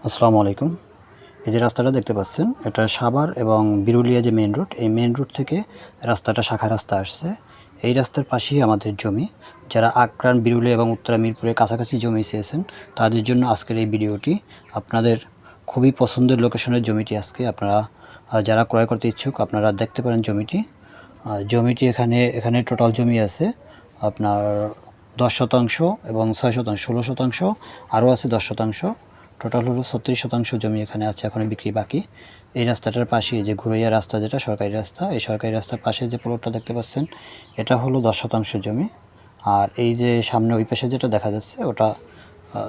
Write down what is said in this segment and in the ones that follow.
আসসালামু আলাইকুম। এই যে রাস্তাটা দেখতে পাচ্ছেন, এটা সাভার এবং বিরুলিয়া যে মেইন রোড, এই মেইন রোড থেকে রাস্তাটা শাখা রাস্তা আসছে। এই রাস্তার পাশেই আমাদের জমি। যারা আক্রান, বিরুলিয়া এবং উত্তরা মিরপুরের কাছাকাছি জমি চেয়েছেন, তাদের জন্য আজকের এই ভিডিওটি। আপনাদের খুবই পছন্দের লোকেশনের জমিটি আজকে আপনারা যারা ক্রয় করতে ইচ্ছুক, আপনারা দেখতে পারেন জমিটি। জমিটি এখানে টোটাল জমি আছে আপনার 10% এবং 6%, 16%, আরও আছে 10%। টোটাল হলো 36% জমি এখানে আছে এখনও বিক্রি বাকি। এই রাস্তাটার পাশে যে ঘুরাইয়া রাস্তা, যেটা সরকারি রাস্তা, এই সরকারি রাস্তার পাশে যে প্লটটা দেখতে পাচ্ছেন, এটা হলো 10% জমি। আর এই যে সামনে ওই পাশে যেটা দেখা যাচ্ছে, ওটা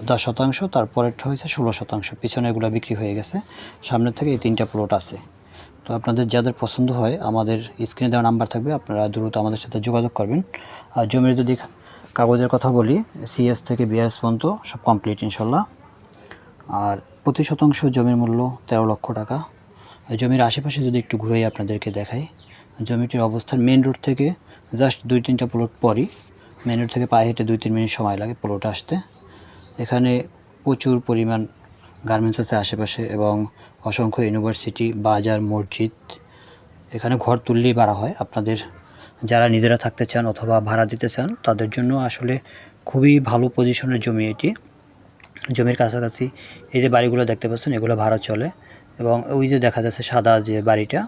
10%, তারপরেরটা হয়েছে 16%। পিছনে এগুলো বিক্রি হয়ে গেছে। সামনের থেকে এই 3টা প্লট আছে। তো আপনাদের যাদের পছন্দ হয়, আমাদের স্ক্রিনে দেওয়া নাম্বার থাকবে, আপনারা দ্রুত আমাদের সাথে যোগাযোগ করবেন। আর জমির যদি কাগজের কথা বলি, সিএস থেকে বিআরএস পর্যন্ত সব কমপ্লিট ইনশাল্লাহ। আর প্রতি শতাংশ জমির মূল্য 13 লক্ষ টাকা। জমির আশেপাশে যদি একটু ঘুরেই আপনাদেরকে দেখাই, জমিটির অবস্থান মেন রোড থেকে জাস্ট 2-3টা প্লট পরই। মেন রোড থেকে পায়ে হেঁটে 2-3 মিনিট সময় লাগে প্লটে আসতে। এখানে প্রচুর পরিমাণ গার্মেন্টস আছে আশেপাশে এবং অসংখ্য ইউনিভার্সিটি, বাজার, মসজিদ। এখানে ঘর তুললেই ভাড়া হয়। আপনাদের যারা নিজেরা থাকতে চান অথবা ভাড়া দিতে চান, তাদের জন্য আসলে খুবই ভালো পজিশনের জমি এটি। জমির কাছাকাছি এই যে বাড়িগুলো দেখতে পাচ্ছেন, এগুলো ভাড়া চলে। এবং ওই যে দেখা যাচ্ছে সাদা যে বাড়িটা,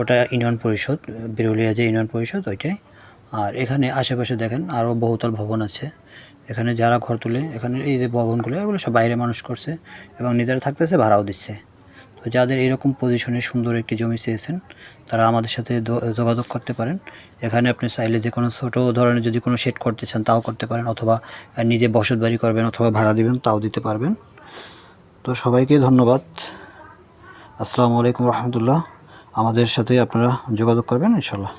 ওটা ইউনিয়ন পরিষদ, বিরুলিয়া যে ইউনিয়ন পরিষদ, ওইটাই। আর এখানে আশেপাশে দেখেন আরও বহুতল ভবন আছে। এখানে যারা ঘর তুলে, এখানে এই যে ভবনগুলো, এগুলো সব বাইরে মানুষ করছে এবং নিজেরা থাকতেছে, ভাড়াও দিচ্ছে। তো যাদের এরকম পজিশনে সুন্দর একটি জমি চেয়েছেন, তারা আমাদের সাথে যোগাযোগ করতে পারেন। এখানে আপনি চাইলে যে কোনো ছোটো ধরনের যদি কোনো শেড করতে চান, তাও করতে পারেন, অথবা নিজে বসত বাড়ি করবেন অথবা ভাড়া দিবেন, তাও দিতে পারবেন। তো সবাইকে ধন্যবাদ। আসসালামু আলাইকুম রহমতুল্লাহ। আমাদের সাথে আপনারা যোগাযোগ করবেন ইনশাল্লাহ।